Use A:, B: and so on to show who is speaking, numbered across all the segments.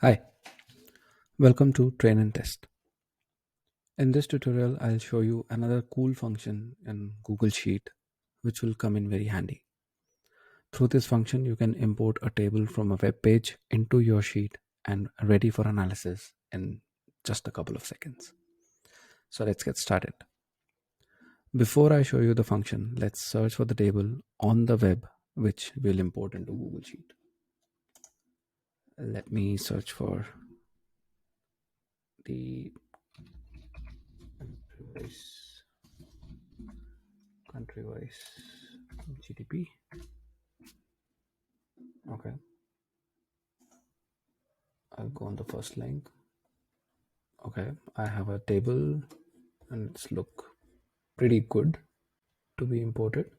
A: Hi, welcome to Train and Test. In this tutorial, I'll show you another cool function in Google Sheet which will come in very handy. Through this function, you can import a table from a web page into your sheet and ready for analysis in just a couple of seconds. So let's get started. Before I show you the function, let's search for the table on the web which we'll import into Google Sheet. Let me search for the country-wise GDP. Okay, I'll go on the first link. Okay, I have a table and it's look pretty good to be imported.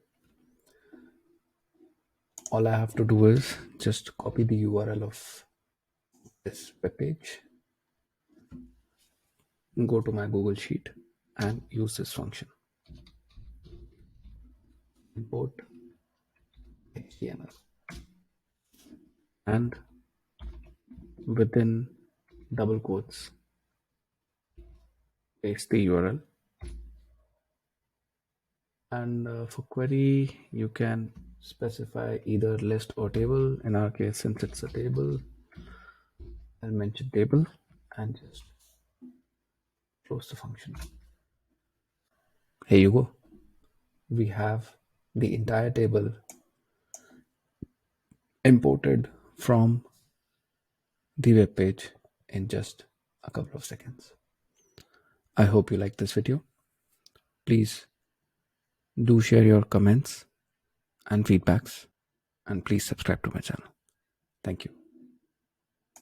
A: All I have to do is just copy the URL of this web page, go to my Google Sheet and use this function. Import HTML, and within double quotes paste the URL. And for query, you can specify either list or table. In our case, since it's a table, I'll mention table and just close the function. Here you go. We have the entire table imported from the web page in just a couple of seconds. I hope you like this video. Please do share your comments and feedbacks, and please subscribe to my channel. Thank you.